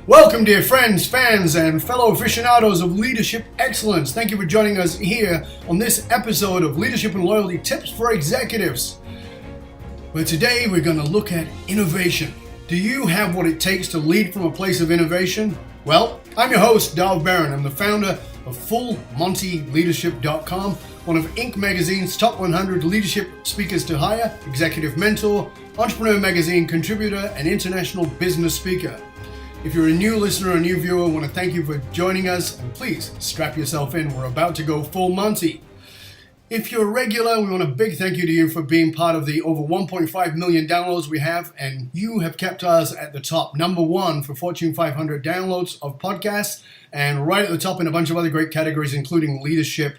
Welcome, dear friends, fans, and fellow aficionados of leadership excellence. Thank you for joining us here on this episode of Leadership and Loyalty Tips for Executives, where today we're going to look at innovation. Do you have what it takes to lead from a place of innovation? Well, I'm your host, Dov Barron. I'm the founder of FullMontyLeadership.com, one of Inc. magazine's top 100 leadership speakers to hire, executive mentor, Entrepreneur Magazine contributor, and international business speaker. If you're a new listener or a new viewer, I want to thank you for joining us, and please strap yourself in. We're about to go full Monty. If you're a regular, we want a big thank you to you for being part of the over 1.5 million downloads we have, and you have kept us at the top, number one for Fortune 500 downloads of podcasts, and right at the top in a bunch of other great categories, including leadership,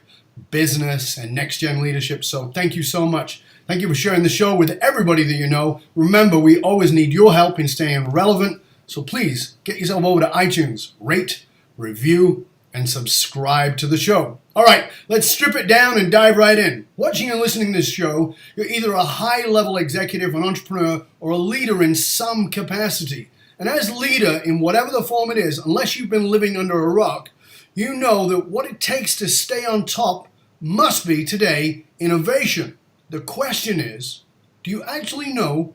business, and next-gen leadership. So thank you so much. Thank you for sharing the show with everybody that you know. Remember, we always need your help in staying relevant, so please get yourself over to iTunes, rate, review, and subscribe to the show. All right, let's strip it down and dive right in. Watching and listening to this show, you're either a high-level executive, an entrepreneur, or a leader in some capacity. And as leader, in whatever the form it is, unless you've been living under a rock, you know that what it takes to stay on top must be, today, innovation. The question is, do you actually know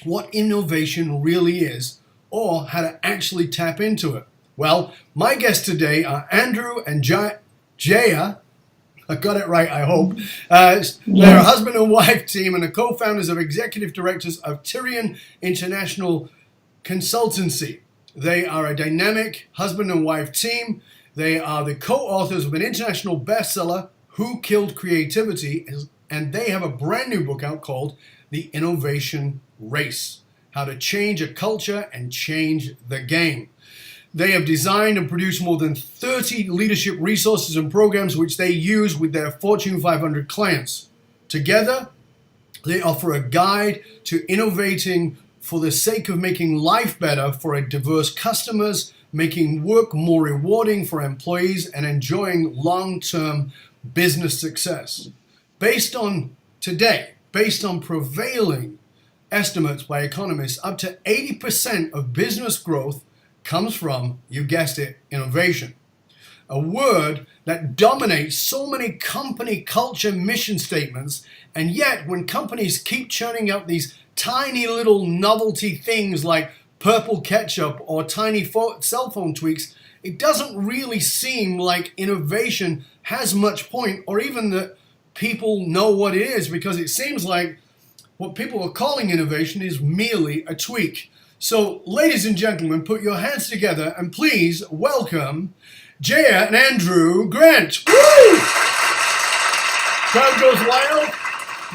what innovation really is, or how to actually tap into it? Well, my guests today are Andrew and Gaia. I got it right, I hope. They're a husband and wife team and the co-founders of executive directors of Tirian International Consultancy. They are a dynamic husband and wife team. They are the co-authors of an international bestseller, Who Killed Creativity? And they have a brand new book out called The Innovation Race: How to Change a Culture and Change the Game. They have designed and produced more than 30 leadership resources and programs which they use with their Fortune 500 clients. Together, they offer a guide to innovating for the sake of making life better for diverse customers, making work more rewarding for employees, and enjoying long-term business success. Based on prevailing estimates by economists, up to 80% of business growth comes from, you guessed it, innovation. A word that dominates so many company culture mission statements, and yet when companies keep churning out these tiny little novelty things like purple ketchup or tiny cell phone tweaks, it doesn't really seem like innovation has much point, or even that people know what it is, because it seems like what people are calling innovation is merely a tweak. So, ladies and gentlemen, put your hands together and please welcome Gaia and Andrew Grant. Woo! Crowd goes wild.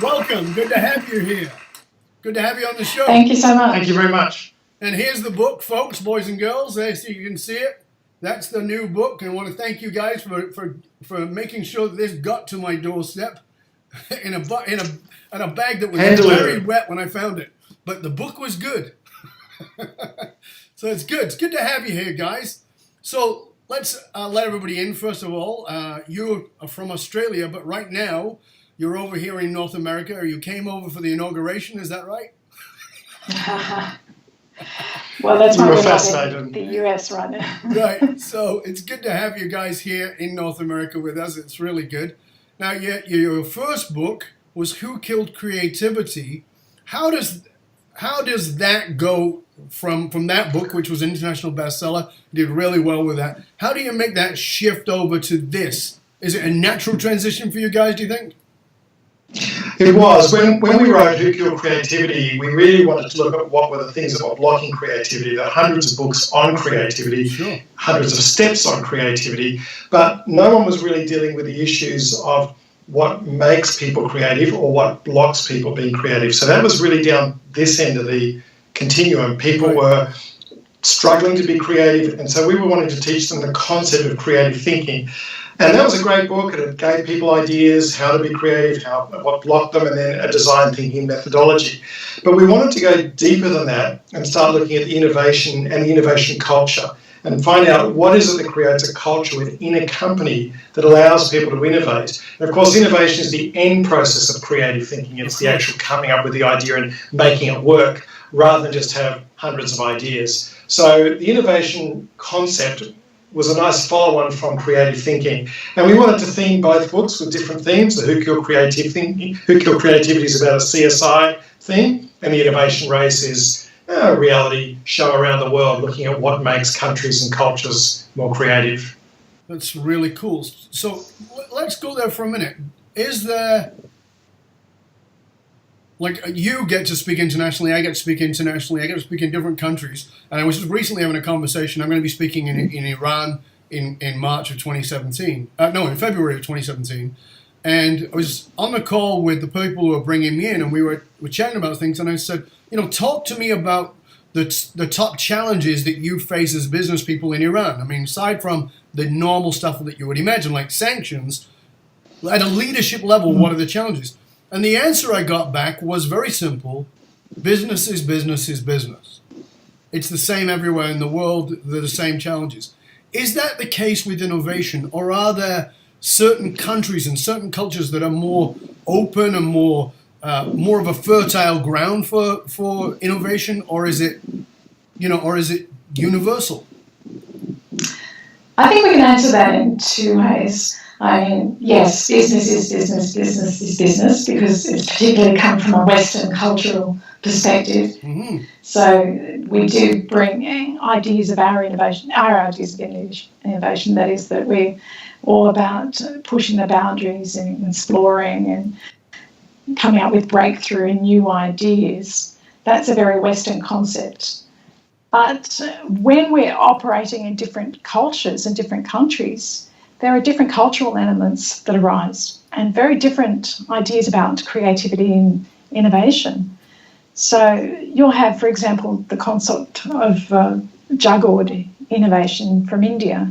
Welcome. Good to have you here. Good to have you on the show. Thank you so much. Thank you very much. And here's the book, folks, boys and girls. There, so you can see it. That's the new book. And I want to thank you guys for making sure that this got to my doorstep in a bag that was very wet when I found it. But the book was good. So it's good. It's good to have you here, guys. So let's let everybody in. First of all, you are from Australia, but right now you're over here in North America, or you came over for the inauguration. Is that right? Well, that's why we're not in the US right now. Right. So it's good to have you guys here in North America with us. It's really good. Now, your first book was Who Killed Creativity? How does that go from that book, which was an international bestseller, did really well with that? How do you make that shift over to this? Is it a natural transition for you guys, do you think? It was. When we wrote Who Killed Creativity, we really wanted to look at what were the things that were blocking creativity. There are hundreds of books on creativity, sure, hundreds of steps on creativity, but no one was really dealing with the issues of what makes people creative or what blocks people being creative. So that was really down this end of the continuum. People were struggling to be creative, and so we were wanting to teach them the concept of creative thinking. And that was a great book, and it gave people ideas how to be creative, what blocked them, and then a design thinking methodology. But we wanted to go deeper than that and start looking at the innovation and the innovation culture and find out what is it that creates a culture within a company that allows people to innovate. And of course, innovation is the end process of creative thinking. It's the actual coming up with the idea and making it work. rather than just have hundreds of ideas. So the innovation concept was a nice follow-on from creative thinking. And we wanted to theme both books with different themes. The Who Killed Creativity is about a CSI theme, and the Innovation Race is a reality show around the world looking at what makes countries and cultures more creative. That's really cool. So let's go there for a minute. Is there, like, you get to speak internationally, I get to speak internationally, I get to speak in different countries. And I was just recently having a conversation. I'm going to be speaking in Iran in March of 2017. In February of 2017. And I was on the call with the people who were bringing me in, and we were chatting about things. And I said, talk to me about the top challenges that you face as business people in Iran. I mean, aside from the normal stuff that you would imagine, like sanctions, at a leadership level, what are the challenges? And the answer I got back was very simple. Business is business is business. It's the same everywhere in the world. They're the same challenges. Is that the case with innovation, or are there certain countries and certain cultures that are more open and more of a fertile ground for innovation, or is it universal? I think we can answer that in two ways. I mean, yes, business is business, business is business, because it's particularly come from a Western cultural perspective. Mm-hmm. So we do bring ideas of our ideas of innovation, that is, that we're all about pushing the boundaries and exploring and coming up with breakthrough and new ideas. That's a very Western concept. But when we're operating in different cultures and different countries, there are different cultural elements that arise and very different ideas about creativity and innovation. So you'll have, for example, the concept of jugged innovation from India,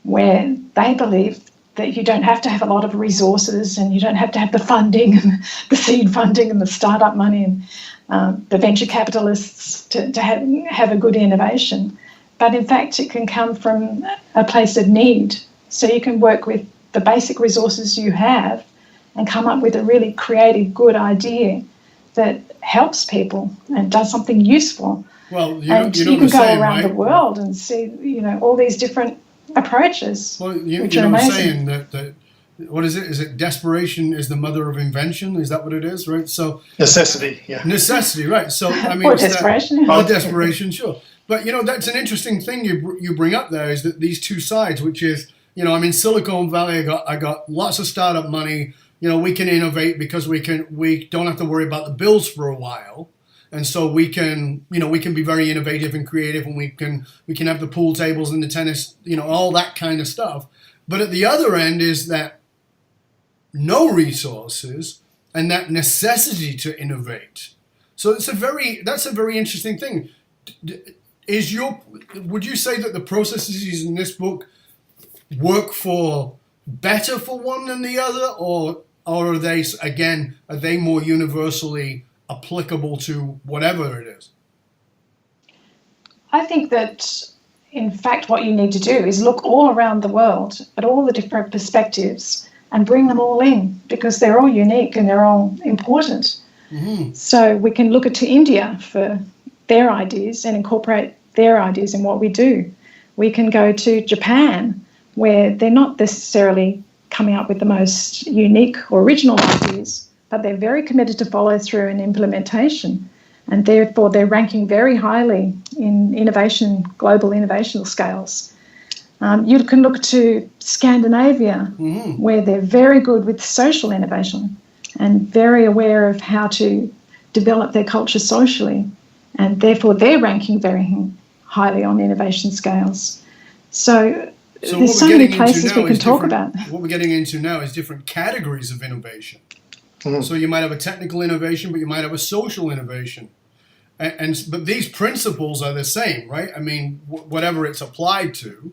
where they believe that you don't have to have a lot of resources and you don't have to have the funding and the seed funding and the startup money and the venture capitalists to have a good innovation. But in fact, it can come from a place of need. So you can work with the basic resources you have and come up with a really creative, good idea that helps people and does something useful. Well, you can go around the world and see, all these different approaches. Well, which are amazing. Saying that what is it? Is it desperation is the mother of invention? Is that what it is? Right. So necessity. Yeah. Necessity. Right. So I mean, or desperation. Or desperation. Sure. But that's an interesting thing you bring up there, is that these two sides, which is, I'm in Silicon Valley. I got lots of startup money. We can innovate because we don't have to worry about the bills for a while. And so we can be very innovative and creative, and we can have the pool tables and the tennis, all that kind of stuff. But at the other end is that no resources and that necessity to innovate. So that's a very interesting thing. Would you say that the processes in this book work better for one than the other, or are they more universally applicable to whatever it is? I think that, in fact, what you need to do is look all around the world at all the different perspectives and bring them all in, because they're all unique and they're all important. Mm-hmm. So we can look to India for their ideas and incorporate their ideas in what we do. We can go to Japan, where they're not necessarily coming up with the most unique or original ideas, but they're very committed to follow through and implementation. And therefore, they're ranking very highly in innovation, global innovation scales. You can look to Scandinavia, mm-hmm. where they're very good with social innovation and very aware of how to develop their culture socially. And therefore, they're ranking very highly on innovation scales. So there's so many places we can talk about. What we're getting into now is different categories of innovation. Mm-hmm. So you might have a technical innovation, but you might have a social innovation. But these principles are the same, right? I mean, whatever it's applied to,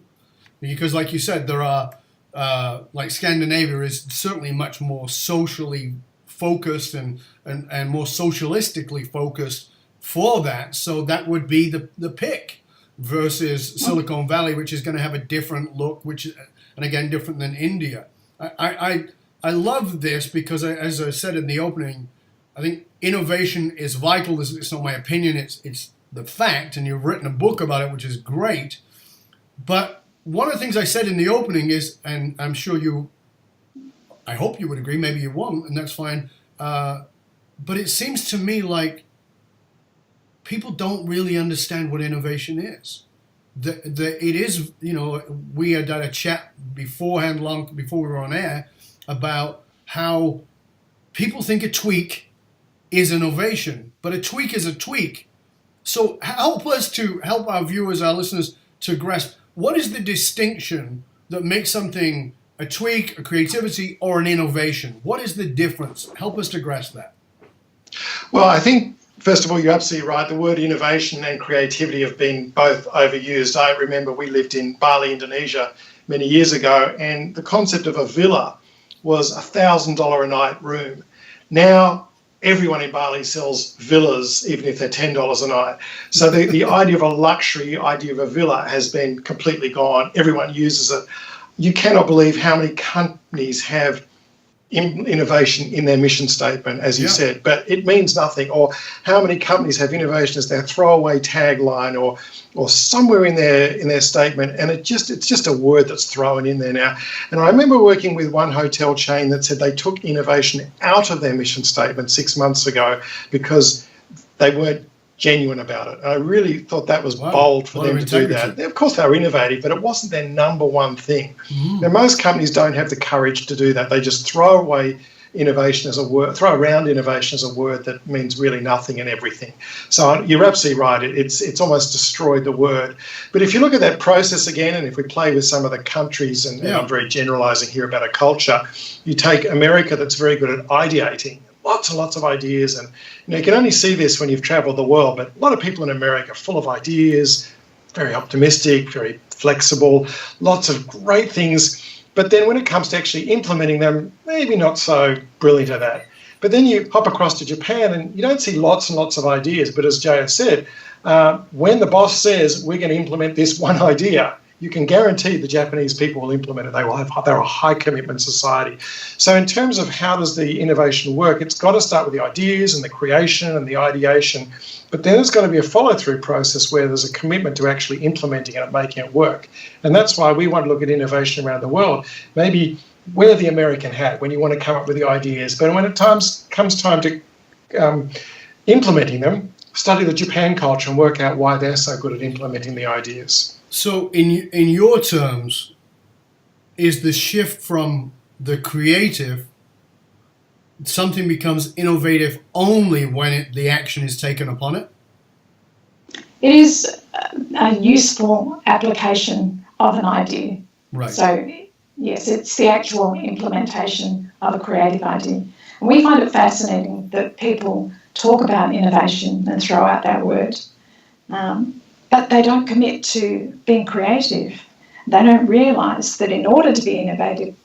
because like you said, there are, like Scandinavia is certainly much more socially focused and more socialistically focused for that. So that would be the pick versus Silicon Valley, which is going to have a different look, and again, different than India. I love this because, as I said in the opening, I think innovation is vital. It's not my opinion, it's the fact, and you've written a book about it, which is great. But one of the things I said in the opening is, and I'm sure I hope you would agree, maybe you won't, and that's fine, but it seems to me like people don't really understand what innovation is. It is, we had a chat beforehand, long before we were on air, about how people think a tweak is innovation, but a tweak is a tweak. So help our viewers, our listeners, to grasp what is the distinction that makes something a tweak, a creativity, or an innovation? What is the difference? Help us to grasp that. Well, I think, first of all, you're absolutely right. The word innovation and creativity have been both overused. I remember we lived in Bali, Indonesia, many years ago, and the concept of a villa was $1,000 a night room. Now, everyone in Bali sells villas, even if they're $10 a night. So the idea of a luxury, idea of a villa has been completely gone. Everyone uses it. You cannot believe how many companies have innovation in their mission statement, as you said, but it means nothing. Or how many companies have innovation as their throwaway tagline, or somewhere in their statement, and it's just a word that's thrown in there now. And I remember working with one hotel chain that said they took innovation out of their mission statement 6 months ago because they weren't genuine about it. And I really thought that was bold for them to do that. Of course, they were innovative, but it wasn't their number one thing. Now, most companies don't have the courage to do that. They just throw away innovation as a word, throw around innovation as a word that means really nothing and everything. So you're absolutely right. It's almost destroyed the word. But if you look at that process again, and if we play with some of the countries, and I'm very generalizing here about a culture, you take America that's very good at ideating. Lots and lots of ideas, and you can only see this when you've traveled the world, but a lot of people in America are full of ideas, very optimistic, very flexible, lots of great things, but then when it comes to actually implementing them, maybe not so brilliant at that. But then you hop across to Japan and you don't see lots and lots of ideas, but as Jaya said, when the boss says we're going to implement this one idea, you can guarantee the Japanese people will implement it. They're a high commitment society. So in terms of how does the innovation work, it's got to start with the ideas and the creation and the ideation, but then there's got to be a follow-through process where there's a commitment to actually implementing it and making it work. And that's why we want to look at innovation around the world. Maybe wear the American hat when you want to come up with the ideas, but when it comes time to implementing them, study the Japan culture and work out why they're so good at implementing the ideas. So in your terms, is the shift from the creative, something becomes innovative only when the action is taken upon it? It is a useful application of an idea. Right. So, yes, it's the actual implementation of a creative idea. And we find it fascinating that people talk about innovation and throw out that word. But they don't commit to being creative. They don't realise that in order to be innovative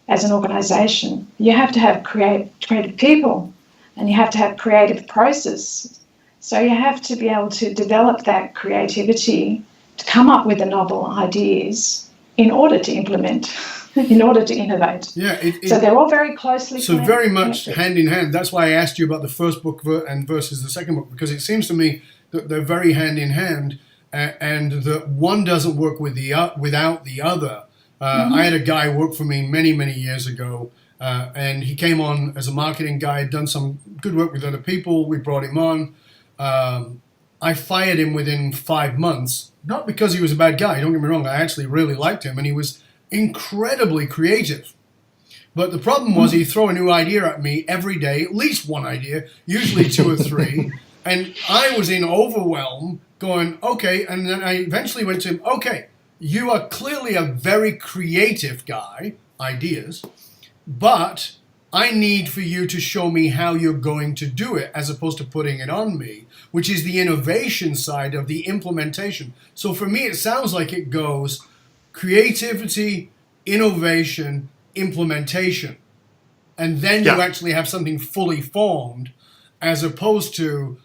as an organisation, you have to have creative people and you have to have creative process. So you have to be able to develop that creativity to come up with the novel ideas in order to implement, in order to innovate. Yeah. So they're all very closely connected. Very much hand in hand. That's why I asked you about the first book and versus the second book, because it seems to me that they're very hand in hand. And that one doesn't work without the other. I had a guy work for me many, many years ago, and he came on as a marketing guy, had done some good work with other people. We brought him on. I fired him within 5 months, not because he was a bad guy. Don't get me wrong. I actually really liked him, and he was incredibly creative. But the problem was he'd throw a new idea at me every day, at least one idea, usually 2 or 3. And I was in overwhelm going, okay. And then I eventually went to him, okay, you are clearly a very creative guy, ideas, but I need for you to show me how you're going to do it as opposed to putting it on me, which is the innovation side of the implementation. So for me, it sounds like it goes creativity, innovation, implementation. And then you actually have something fully formed, as opposed to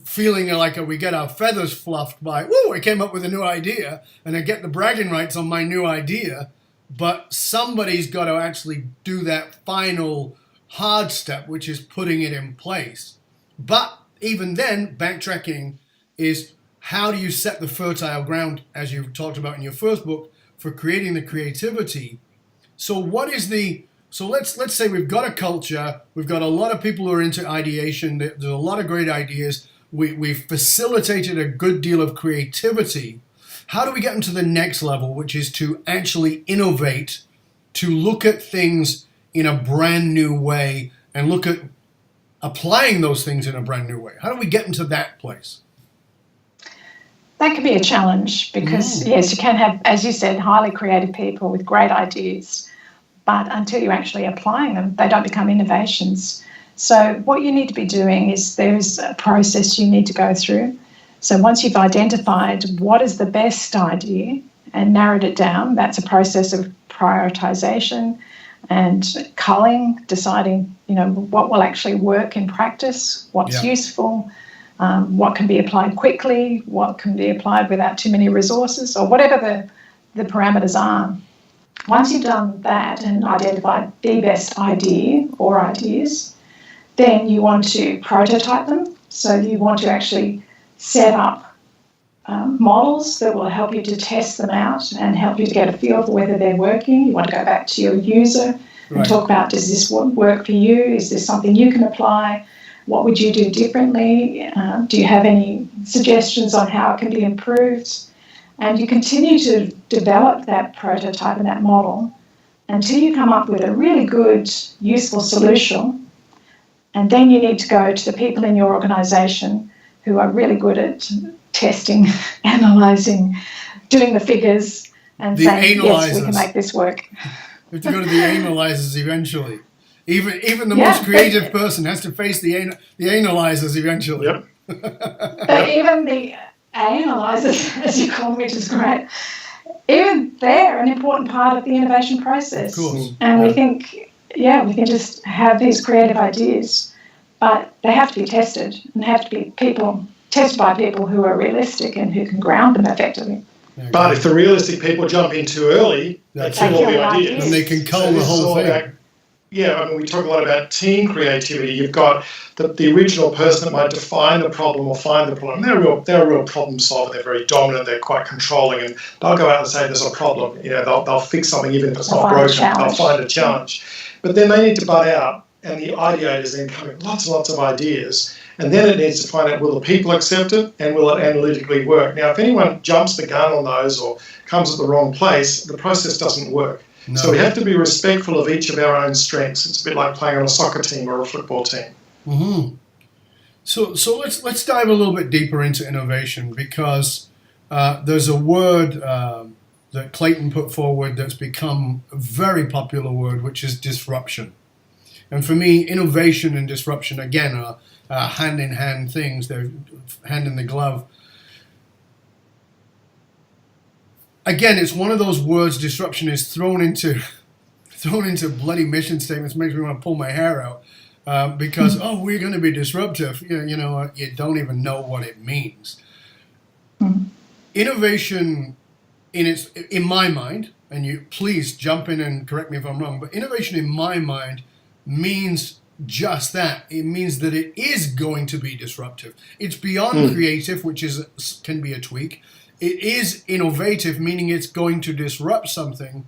feeling like we get our feathers fluffed by, woo, I came up with a new idea, and I get the bragging rights on my new idea, but somebody's got to actually do that final hard step, which is putting it in place. But even then, backtracking is how do you set the fertile ground, as you talked about in your first book, for creating the creativity. So let's say we've got a culture, we've got a lot of people who are into ideation, there's a lot of great ideas, we've facilitated a good deal of creativity. How do we get them to the next level, which is to actually innovate, to look at things in a brand new way and look at applying those things in a brand new way? How do we get them to that place? That could be a challenge because, yes, you can have, as you said, highly creative people with great ideas, but until you're actually applying them, they don't become innovations. So what you need to be doing is there's a process you need to go through. So once you've identified what is the best idea and narrowed it down, that's a process of prioritization and culling, deciding, what will actually work in practice, what's useful, what can be applied quickly, what can be applied without too many resources, or whatever the parameters are. Once you've done that and identified the best idea or ideas, then you want to prototype them. So you want to actually set up models that will help you to test them out and help you to get a feel for whether they're working. You want to go back to your user and talk about, does this work for you? Is this something you can apply? What would you do differently? Do you have any suggestions on how it can be improved? And you continue to develop that prototype and that model until you come up with a really good, useful solution. And then you need to go to the people in your organisation who are really good at testing, analysing, doing the figures, and saying, yes, we can make this work. We have to go to the analyzers eventually. Even the most creative person has to face the analyzers eventually. Yep. But even the analyzers, as you call them, which is great, even they're an important part of the innovation process. Of course. And we think, we can just have these creative ideas, but they have to be tested and have to be tested by people who are realistic and who can ground them effectively. But if the realistic people jump in too early, they kill all the ideas. And they can cull the whole thing. We talk a lot about team creativity. You've got the original person that might define the problem or find the problem. They're a real problem solver. They're very dominant. They're quite controlling, and they'll go out and say there's a problem. They'll fix something even if it's not broken. They'll find a challenge. But then they need to butt out, and the ideators then come with lots and lots of ideas. And then it needs to find out, will the people accept it and will it analytically work? Now, if anyone jumps the gun on those or comes at the wrong place, the process doesn't work. No. So we have to be respectful of each of our own strengths. It's a bit like playing on a soccer team or a football team. Mm-hmm. So let's dive a little bit deeper into innovation, because there's a word that Clayton put forward that's become a very popular word, which is disruption. And for me, innovation and disruption, again, are hand-in-hand things. They're hand in the glove. Again, it's one of those words, disruption, is thrown into bloody mission statements. Makes me want to pull my hair out because, we're going to be disruptive. You don't even know what it means. Mm-hmm. Innovation, in my mind, and you please jump in and correct me if I'm wrong, but innovation in my mind means just that. It means that it is going to be disruptive. It's beyond creative, which can be a tweak. It is innovative, meaning it's going to disrupt something.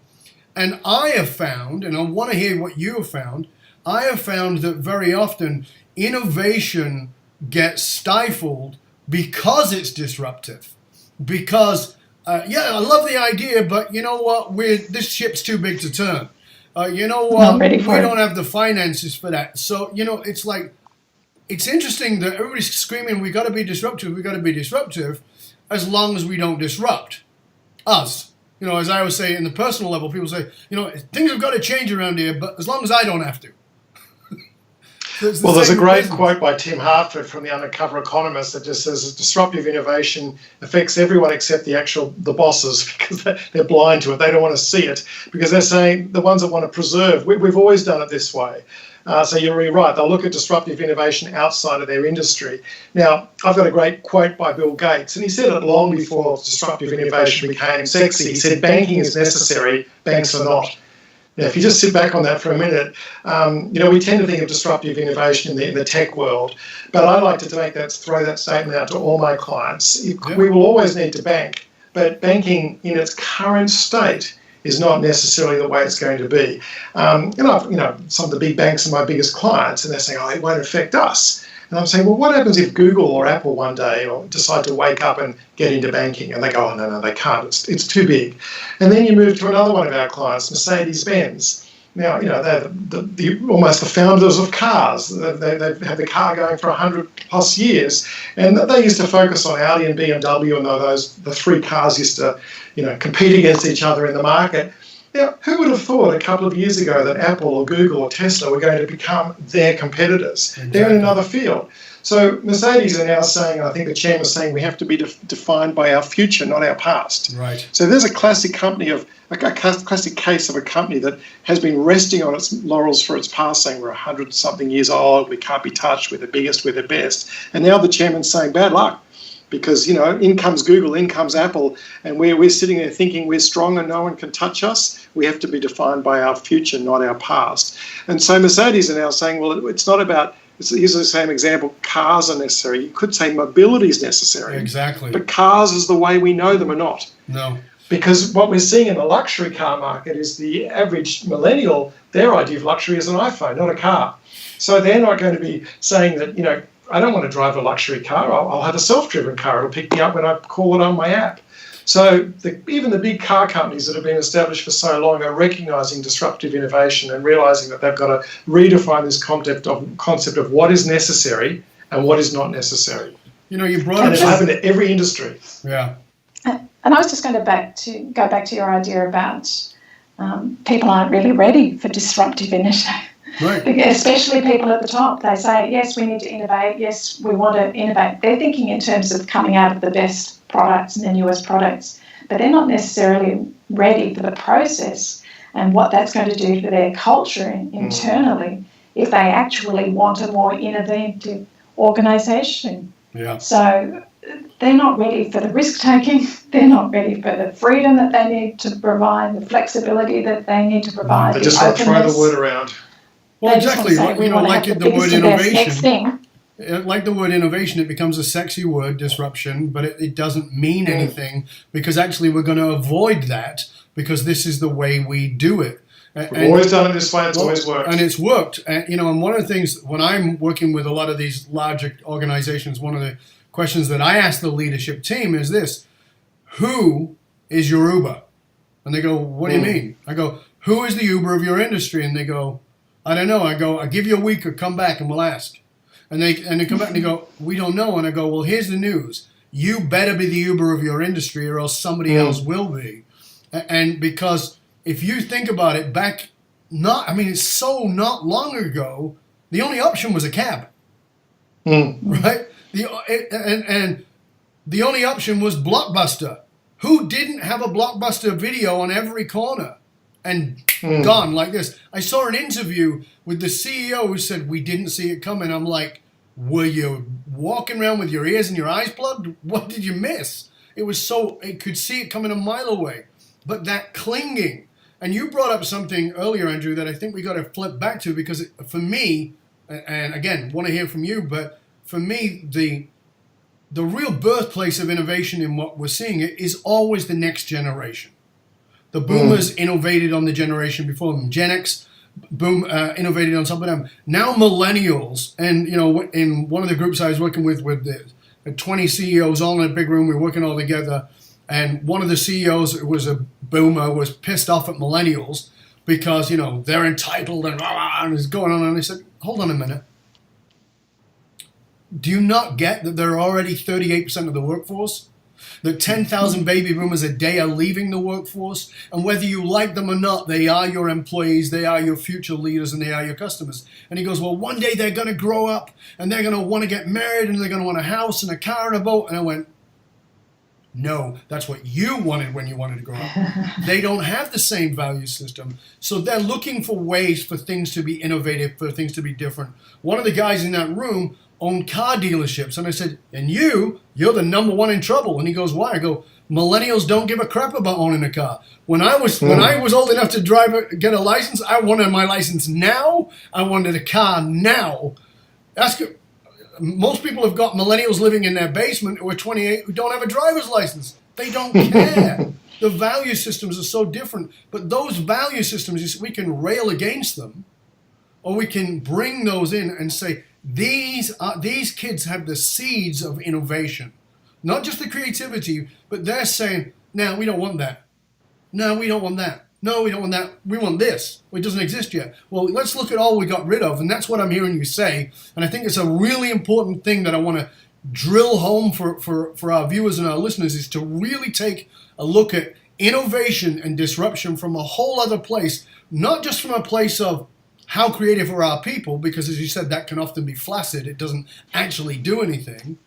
And I have found, and I want to hear what you have found, I have found that very often innovation gets stifled because it's disruptive. Because, I love the idea, but you know what? This ship's too big to turn. You know what? We don't have the finances for that. So, it's like, it's interesting that everybody's screaming, we got to be disruptive, as long as we don't disrupt us. As I always say, in the personal level, people say, things have got to change around here, but as long as I don't have to. There's a great quote by Tim Hartford from The Undercover Economist that just says disruptive innovation affects everyone except the bosses, because they're blind to it. They don't want to see it because they're saying the ones that want to preserve. We've always done it this way. So you're really right. They'll look at disruptive innovation outside of their industry. Now, I've got a great quote by Bill Gates, and he said it long before disruptive innovation became sexy. He said, banking is necessary, banks are not. if you just sit back on that for a minute, we tend to think of disruptive innovation in the tech world, but I like to throw that statement out to all my clients. We will always need to bank, but banking in its current state is not necessarily the way it's going to be. Some of the big banks are my biggest clients, and they're saying, it won't affect us. And I'm saying, well, what happens if Google or Apple one day decide to wake up and get into banking? And they go, no, they can't. It's too big. And then you move to another one of our clients, Mercedes-Benz. Now, they're almost the founders of cars. They've had the car going for 100 plus years. And they used to focus on Audi and BMW, and the three cars used to, compete against each other in the market. Now, who would have thought a couple of years ago that Apple or Google or Tesla were going to become their competitors? Exactly. They're in another field. So Mercedes are now saying, and I think the chairman is saying, we have to be defined by our future, not our past. Right. So there's a classic case of a company that has been resting on its laurels for its past, saying we're 100-something years old, we can't be touched, we're the biggest, we're the best. And now the chairman's saying, bad luck. Because, in comes Google, in comes Apple, and we're sitting there thinking we're strong and no one can touch us. We have to be defined by our future, not our past. And so Mercedes are now saying, well, it's not about, here's the same example, cars are necessary. You could say mobility is necessary. Exactly. But cars as the way we know them are not. No. Because what we're seeing in the luxury car market is the average millennial, their idea of luxury is an iPhone, not a car. So they're not going to be saying that, I don't want to drive a luxury car. I'll have a self-driven car. It'll pick me up when I call it on my app. So even the big car companies that have been established for so long are recognising disruptive innovation and realising that they've got to redefine this concept of what is necessary and what is not necessary. You brought and it's happened to every industry. Yeah. And I was just going to go back to your idea about people aren't really ready for disruptive initiative. Right. Especially people at the top. They say, yes, we need to innovate. Yes, we want to innovate. They're thinking in terms of coming out of the best products and the newest products, but they're not necessarily ready for the process and what that's going to do for their culture internally if they actually want a more innovative organisation. Yeah. So they're not ready for the risk-taking. They're not ready for the freedom that they need to provide, the flexibility that they need to provide. They just want to throw the word around. Well, exactly. Like the word innovation. Thing. Like the word innovation, it becomes a sexy word, disruption, but it doesn't mean anything because actually we're going to avoid that because this is the way we do it. We've always done it this way. It's always worked. And it's worked. And one of the things, when I'm working with a lot of these larger organizations, one of the questions that I ask the leadership team is this: who is your Uber? And they go, what do you mean? I go, who is the Uber of your industry? And they go, I don't know. I go, I'll give you a week or come back and we'll ask. And they come back and they go, we don't know. And I go, well, here's the news. You better be the Uber of your industry or else somebody else will be. And because if you think about it it's so not long ago, the only option was a cab. Right? And the only option was Blockbuster. Who didn't have a Blockbuster video on every corner? And gone like this. I saw an interview with the CEO who said, we didn't see it coming. I'm like, were you walking around with your ears and your eyes plugged? What did you miss? It could see it coming a mile away. But that clinging, and you brought up something earlier, Andrew, that I think we got to flip back to because for me, and again, want to hear from you, but for me, the real birthplace of innovation in what we're seeing is always the next generation. The boomers innovated on the generation before them. Gen X innovated on something else. Now millennials, and in one of the groups I was working with the 20 CEOs all in a big room, we were working all together, and one of the CEOs was a boomer, was pissed off at millennials because, they're entitled and it's going on. And I said, hold on a minute. Do you not get that they're already 38% of the workforce? That 10,000 baby boomers a day are leaving the workforce, and whether you like them or not, they are your employees, they are your future leaders, and they are your customers. And he goes, well, one day they're going to grow up, and they're going to want to get married, and they're going to want a house and a car and a boat. And I went, no, that's what you wanted when you wanted to grow up. They don't have the same value system, so they're looking for ways for things to be innovative, for things to be different. One of the guys in that room owned car dealerships. And I said, and you're the number one in trouble. And he goes, why? I go, Millennials don't give a crap about owning a car. When I was old enough to get a license, I wanted my license now. I wanted a car now. Most people have got millennials living in their basement who are 28 who don't have a driver's license. They don't care. The value systems are so different. But those value systems, we can rail against them, or we can bring those in and say, these kids have the seeds of innovation. Not just the creativity, but they're saying, no, we don't want that. No, we don't want that. No, we don't want that. We want this. It doesn't exist yet. Well, let's look at all we got rid of. And that's what I'm hearing you say. And I think it's a really important thing that I want to drill home for our viewers and our listeners, is to really take a look at innovation and disruption from a whole other place, not just from a place of how creative are our people, because as you said, that can often be flaccid. It doesn't actually do anything,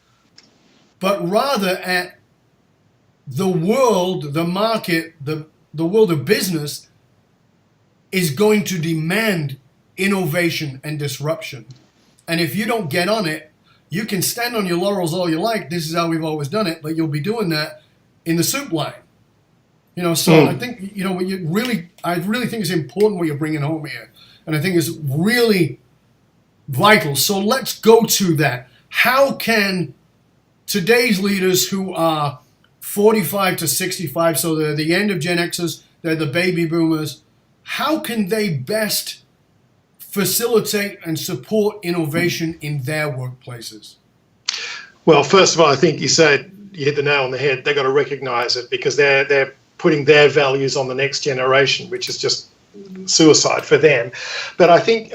but rather at the world, the market, the world of business is going to demand innovation and disruption. And if you don't get on it, you can stand on your laurels all you like. This is how we've always done it, but you'll be doing that in the soup line. So I think, I really think it's important what you're bringing home here. And I think it's really vital. So let's go to that. How can today's leaders who are 45 to 65, so they're the end of Gen Xers, they're the baby boomers, how can they best facilitate and support innovation in their workplaces? Well, first of all, I think you hit the nail on the head. They've got to recognize it, because they're putting their values on the next generation, which is just suicide for them. But I think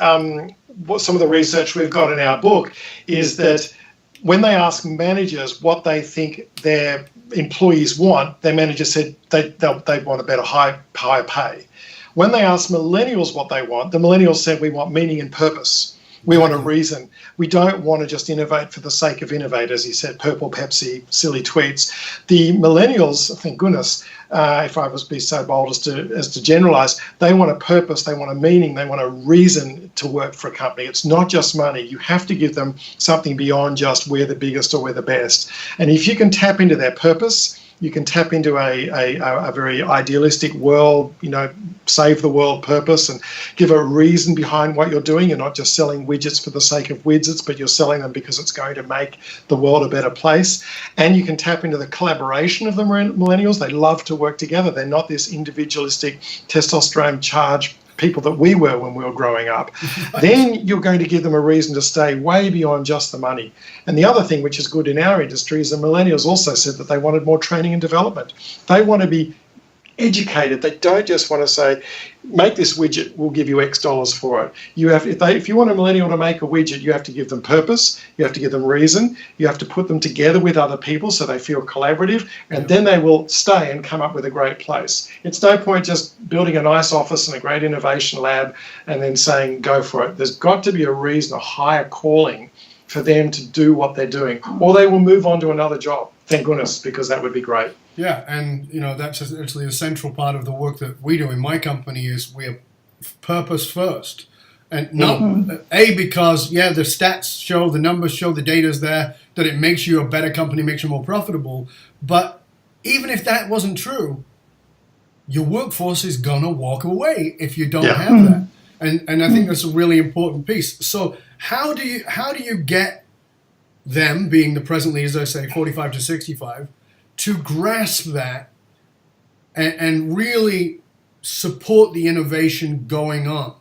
what some of the research we've got in our book is that when they ask managers what they think their employees want, their managers said they want a better higher pay. When they asked millennials what they want, the millennials said, we want meaning and purpose. We want a reason. We don't want to just innovate for the sake of innovate, as you said, purple Pepsi, silly tweets. The millennials, thank goodness, if I was be so bold as to generalize, they want a purpose, they want a meaning, they want a reason to work for a company. It's not just money. You have to give them something beyond just we're the biggest or we're the best. And if you can tap into their purpose, you can tap into a very idealistic world, save the world purpose, and give a reason behind what you're doing. You're not just selling widgets for the sake of widgets, but you're selling them because it's going to make the world a better place. And you can tap into the collaboration of the millennials. They love to work together. They're not this individualistic, testosterone charged people that we were when we were growing up. Then you're going to give them a reason to stay way beyond just the money. And the other thing which is good in our industry is the millennials also said that they wanted more training and development. They want to be educated. They don't just want to say, make this widget, we'll give you X dollars for it. If you want a millennial to make a widget, you have to give them purpose, you have to give them reason, you have to put them together with other people so they feel collaborative, and then they will stay and come up with a great place. It's no point just building a nice office and a great innovation lab and then saying, go for it. There's got to be a reason, a higher calling for them to do what they're doing, or they will move on to another job. Thank goodness, because that would be great. Yeah, and that's actually a central part of the work that we do in my company is we are purpose first. And not, because, the stats show, the numbers show, the data's there, that it makes you a better company, makes you more profitable. But even if that wasn't true, your workforce is going to walk away if you don't have that. And I think that's a really important piece. So how do you get them, being the present leaders, I say 45 to 65, to grasp that and really support the innovation going on?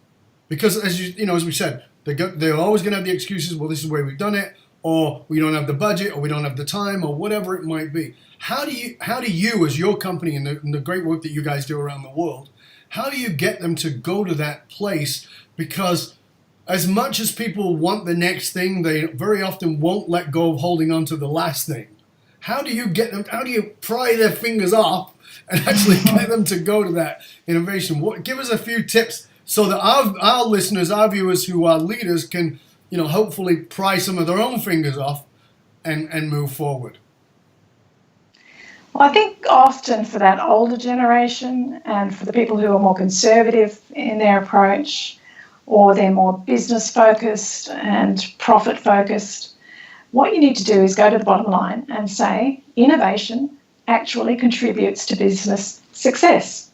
Because as we said, they're always going to have the excuses. Well, this is the way we've done it, or we don't have the budget, or we don't have the time, or whatever it might be. How do you, as your company and the great work that you guys do around the world, how do you get them to go to that place? Because as much as people want the next thing, they very often won't let go of holding on to the last thing. How do you get them? How do you pry their fingers off and actually get them to go to that innovation? Give us a few tips so that our listeners, our viewers who are leaders can, hopefully pry some of their own fingers off and move forward. Well, I think often for that older generation and for the people who are more conservative in their approach, or they're more business focused and profit focused, what you need to do is go to the bottom line and say innovation actually contributes to business success.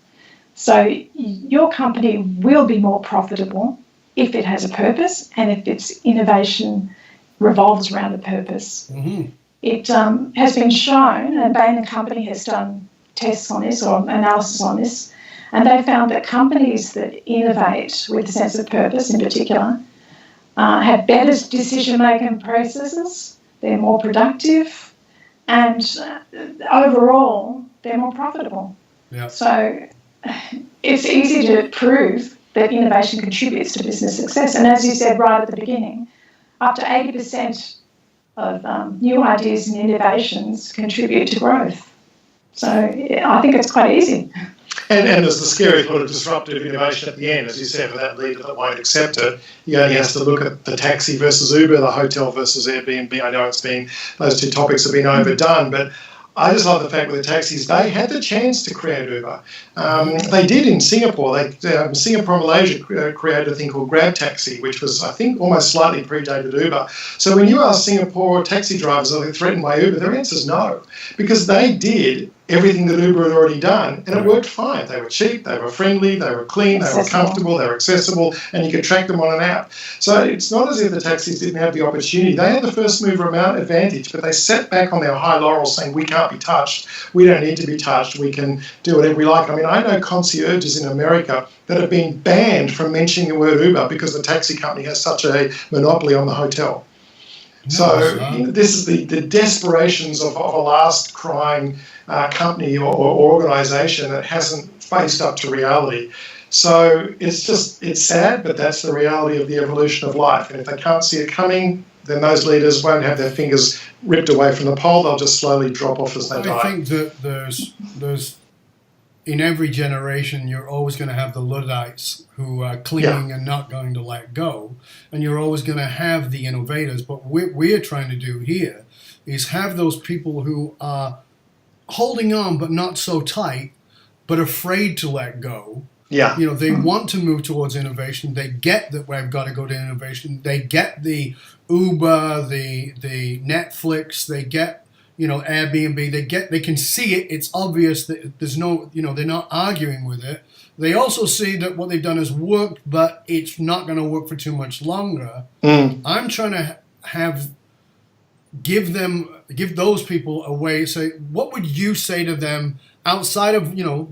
So your company will be more profitable if it has a purpose and if its innovation revolves around a purpose. Mm-hmm. It has been shown, and Bain & Company has done tests on this or analysis on this, and they found that companies that innovate with a sense of purpose in particular have better decision-making processes, they're more productive, and overall, they're more profitable. Yeah. So it's easy to prove that innovation contributes to business success. And as you said right at the beginning, up to 80% of new ideas and innovations contribute to growth. So I think it's quite easy. And there's the scary thought of disruptive innovation at the end, as you said, for that leader that won't accept it. He only has to look at the taxi versus Uber, the hotel versus Airbnb. I know those two topics have been overdone, but I just love the fact with the taxis, they had the chance to create Uber. They did in Singapore. Singapore and Malaysia created a thing called Grab Taxi, which was, I think, almost slightly predated Uber. So when you ask Singapore taxi drivers, are they threatened by Uber? Their answer is no, because they did everything that Uber had already done, and it worked fine. They were cheap, they were friendly, they were clean, they were comfortable, they were accessible, and you could track them on an app. So it's not as if the taxis didn't have the opportunity. They had the first mover advantage, but they sat back on their high laurels saying, we can't be touched, we don't need to be touched, we can do whatever we like. I mean, I know concierges in America that have been banned from mentioning the word Uber because the taxi company has such a monopoly on the hotel. So this is the desperations of a last crying company or organisation that hasn't faced up to reality. So it's sad, but that's the reality of the evolution of life. And if they can't see it coming, then those leaders won't have their fingers ripped away from the pole. They'll just slowly drop off as they die. I think that there's in every generation, you're always going to have the Luddites who are clinging and not going to let go. And you're always going to have the innovators. But what we're trying to do here is have those people who are holding on but not so tight, but afraid to let go. Yeah. You know, they want to move towards innovation. They get that we've got to go to innovation. They get the Uber, the Netflix, they get, you know, Airbnb, they can see it. It's obvious that there's no, you know, they're not arguing with it. They also see that what they've done has worked, but it's not going to work for too much longer. I'm trying to give those people a way. Say, what would you say to them outside of, you know,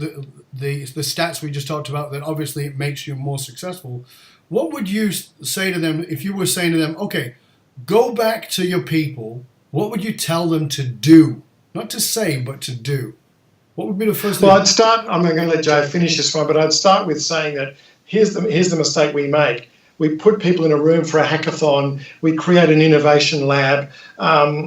the stats we just talked about, that obviously it makes you more successful? What would you say to them if you were saying to them, okay, go back to your people? What would you tell them to do? Not to say, but to do. What would be the first thing? Well, I'm going to let Joe finish this one, but I'd start with saying that here's the mistake we make. We put people in a room for a hackathon. We create an innovation lab.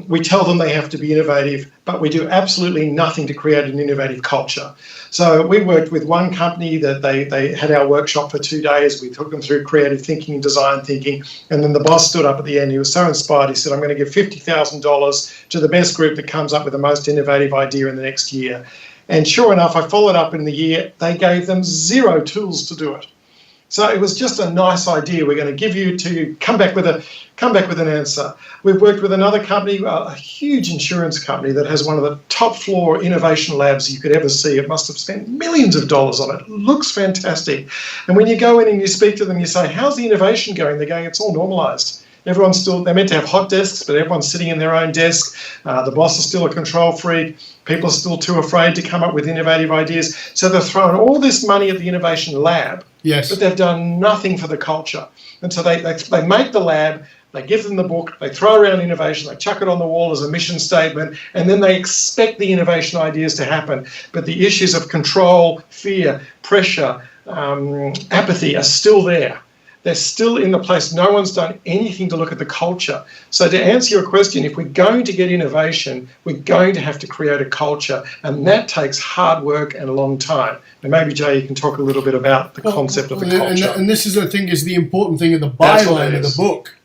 We tell them they have to be innovative, but we do absolutely nothing to create an innovative culture. So we worked with one company that they had our workshop for 2 days. We took them through creative thinking and design thinking. And then the boss stood up at the end. He was so inspired. He said, I'm going to give $50,000 to the best group that comes up with the most innovative idea in the next year. And sure enough, I followed up in the year. They gave them 0 tools to do it. So it was just a nice idea. We're going to give you to come back with an answer. We've worked with another company, a huge insurance company that has one of the top floor innovation labs you could ever see. It must have spent millions of dollars on it. It looks fantastic. And when you go in and you speak to them, you say, how's the innovation going? They're going, it's all normalized. They're meant to have hot desks, but everyone's sitting in their own desk. The boss is still a control freak. People are still too afraid to come up with innovative ideas. So they're throwing all this money at the innovation lab, but they've done nothing for the culture. And so they make the lab, they give them the book, they throw around innovation, they chuck it on the wall as a mission statement, and then they expect the innovation ideas to happen. But the issues of control, fear, pressure, apathy are still there. They're still in the place. No one's done anything to look at the culture. So to answer your question, if we're going to get innovation, we're going to have to create a culture, and that takes hard work and a long time. And maybe, Jay, you can talk a little bit about the concept of the culture. And this is, I think, is the important thing of the byline of the book,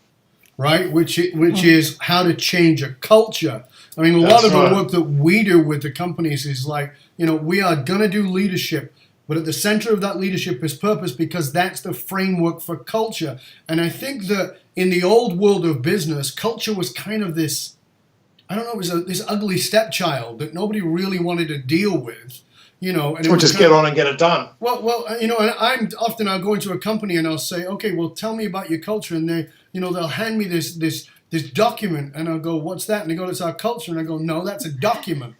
right? Which is how to change a culture. I mean, a lot of the work that we do with the companies is like, you know, we are going to do leadership, but at the center of that leadership is purpose, because that's the framework for culture. And I think that in the old world of business, culture was kind of this I don't know, it was this ugly stepchild that nobody really wanted to deal with, you know. And Or just get on and get it done. Well, you know, and I'll go into a company and I'll say, okay, well, tell me about your culture, and they'll hand me this document, and I'll go, what's that? And they go, it's our culture, and I go, no, that's a document.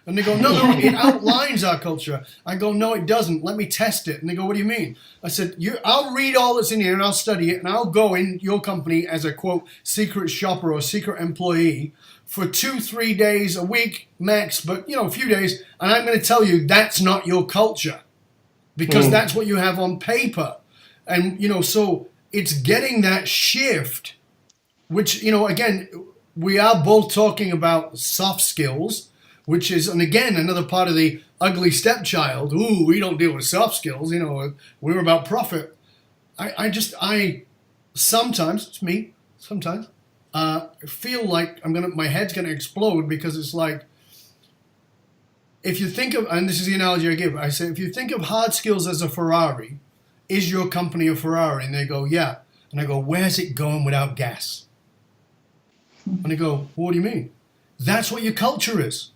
And they go, no, it outlines our culture. I go, no, it doesn't. Let me test it. And they go, what do you mean? I said, I'll read all that's in here and I'll study it, and I'll go in your company as a, quote, secret shopper or secret employee for 2-3 days a week max, but, you know, a few days, and I'm going to tell you that's not your culture, because that's what you have on paper. And, you know, so it's getting that shift, which, you know, again, we are both talking about soft skills, which is, and again, another part of the ugly stepchild. Ooh, we don't deal with soft skills, you know, we're about profit. I sometimes, it's me, sometimes, feel like my head's gonna explode, because it's like, if you think of, and this is the analogy I give, I say, if you think of hard skills as a Ferrari, is your company a Ferrari? And they go, yeah. And I go, where's it going without gas? And they go, what do you mean? That's what your culture is.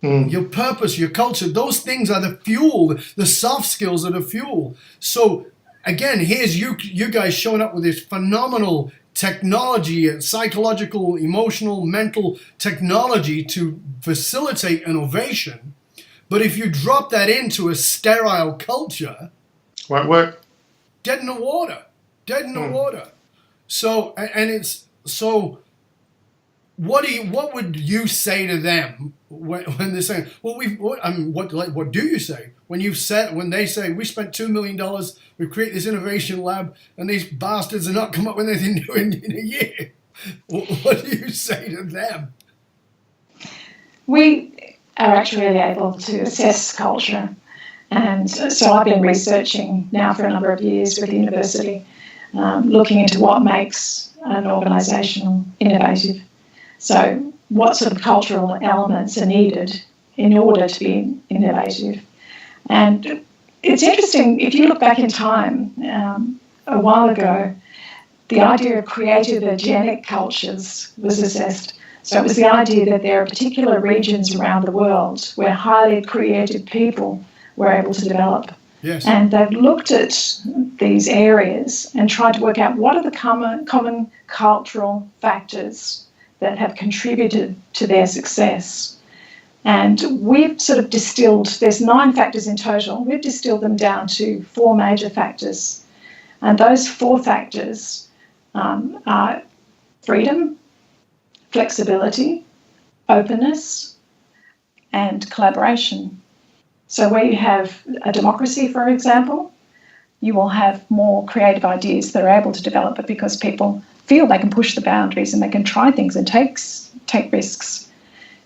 Your purpose, your culture, those things are the fuel. The soft skills are the fuel. So again, here's you guys showing up with this phenomenal technology, psychological, emotional, mental technology to facilitate innovation. But if you drop that into a sterile culture, won't work. Dead in the water. So, and it's so. What would you say to them when they're saying, well, what do you say when they say we spent $2 million, we create this innovation lab, and these bastards are not come up with anything new in a year? What do you say to them? We are actually able to assess culture, and so I've been researching now for a number of years with the university, looking into what makes an organisation innovative. So what sort of cultural elements are needed in order to be innovative? And it's interesting, if you look back in time, a while ago, the idea of creative-agenic cultures was assessed. So it was the idea that there are particular regions around the world where highly creative people were able to develop. Yes. And they've looked at these areas and tried to work out what are the common cultural factors that have contributed to their success. And we've sort of distilled, there's 9 factors in total, we've distilled them down to 4 major factors. And those 4 factors are freedom, flexibility, openness, and collaboration. So where you have a democracy, for example, you will have more creative ideas that are able to develop it because people feel they can push the boundaries and they can try things and take risks.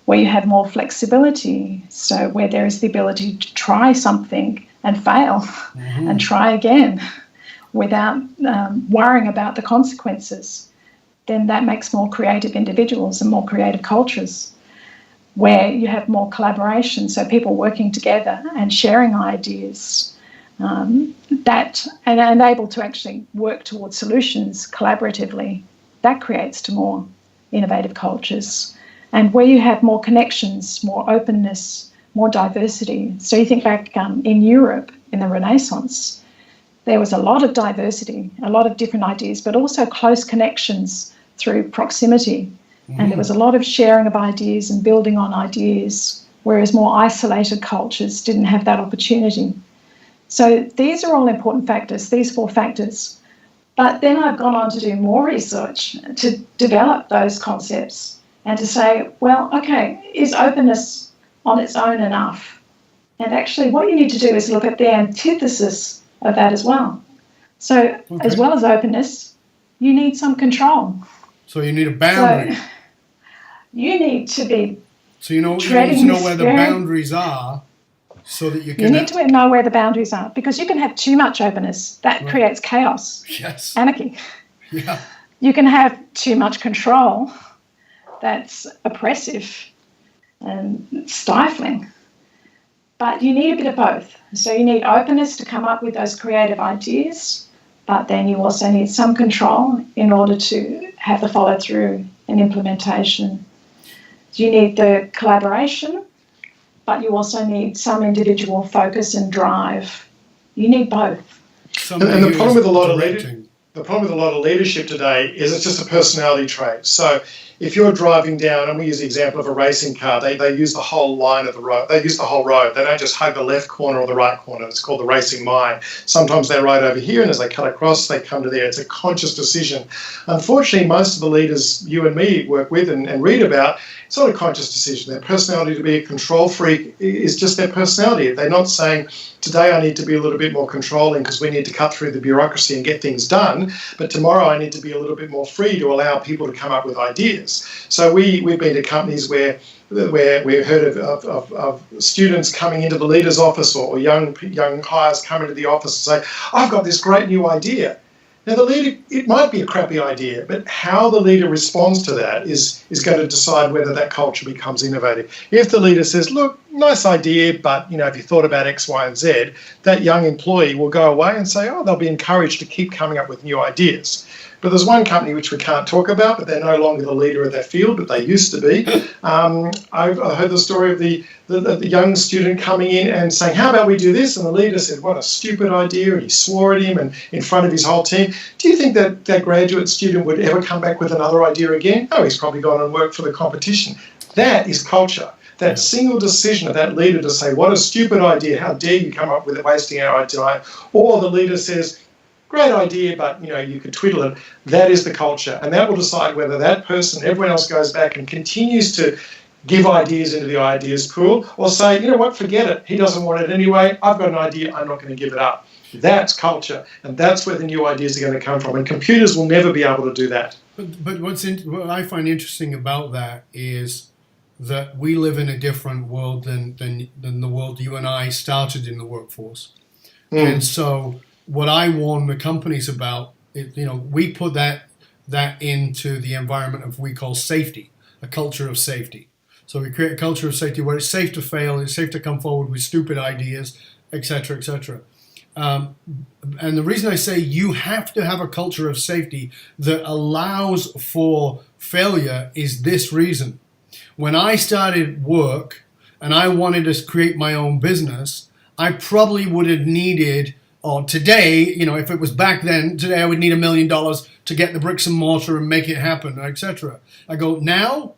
Where you have more flexibility, so where there is the ability to try something and fail and try again without worrying about the consequences, then that makes more creative individuals and more creative cultures. Where you have more collaboration, so people working together and sharing ideas, that and able to actually work towards solutions collaboratively, that creates to more innovative cultures. And where you have more connections, more openness, more diversity. So you think back in Europe in the Renaissance, there was a lot of diversity, a lot of different ideas, but also close connections through proximity. And there was a lot of sharing of ideas and building on ideas, whereas more isolated cultures didn't have that opportunity. So these are all important factors, these 4 factors. But then I've gone on to do more research to develop those concepts and to say, well, okay, is openness on its own enough? And actually what you need to do is look at the antithesis of that as well. So as well as openness, you need some control. So you need a boundary. So you need to be you need to know where the boundaries are so that you can... You need to know where the boundaries are, because you can have too much openness. That creates chaos, anarchy. Yeah. You can have too much control. That's oppressive and stifling. But you need a bit of both. So you need openness to come up with those creative ideas, but then you also need some control in order to have the follow-through and implementation. You need the collaboration, but you also need some individual focus and drive. You need both. And the problem with a lot of leadership today is it's just a personality trait. So if you're driving down, and we use the example of a racing car, they use the whole line of the road. They use the whole road. They don't just hug the left corner or the right corner. It's called the racing mind. Sometimes they ride over here, and as they cut across, they come to there. It's a conscious decision. Unfortunately, most of the leaders you and me work with and read about, it's not a conscious decision. Their personality to be a control freak is just their personality. They're not saying, today I need to be a little bit more controlling because we need to cut through the bureaucracy and get things done, but tomorrow I need to be a little bit more free to allow people to come up with ideas. So we've been to companies where we've heard of students coming into the leader's office or young hires come into the office and say, I've got this great new idea. Now, the leader, it might be a crappy idea, but how the leader responds to that is going to decide whether that culture becomes innovative. If the leader says, look, nice idea, but if you thought about X, Y, and Z, that young employee will go away and say, they'll be encouraged to keep coming up with new ideas. But there's one company which we can't talk about, but they're no longer the leader of that field, but they used to be. I heard the story of the young student coming in and saying, how about we do this? And the leader said, what a stupid idea, and he swore at him and in front of his whole team. Do you think that graduate student would ever come back with another idea again? Oh, he's probably gone and worked for the competition. That is culture. That single decision of that leader to say, what a stupid idea, how dare you come up with it, wasting our time, or the leader says, great idea, but you could twiddle it. That is the culture, and that will decide whether that person, everyone else goes back and continues to give ideas into the ideas pool, or say, you know what, forget it. He doesn't want it anyway. I've got an idea. I'm not going to give it up. That's culture, and that's where the new ideas are going to come from. And computers will never be able to do that. But what I find interesting about that is that we live in a different world than the world you and I started in the workforce, and so. What I warn the companies about is, we put that into the environment of we call safety, a culture of safety. So we create a culture of safety where it's safe to fail, it's safe to come forward with stupid ideas, etc., etc. And the reason I say you have to have a culture of safety that allows for failure is this reason. When I started work and I wanted to create my own business, I probably would have needed, or today, if it was back then, today I would need $1 million to get the bricks and mortar and make it happen, etc. I go, now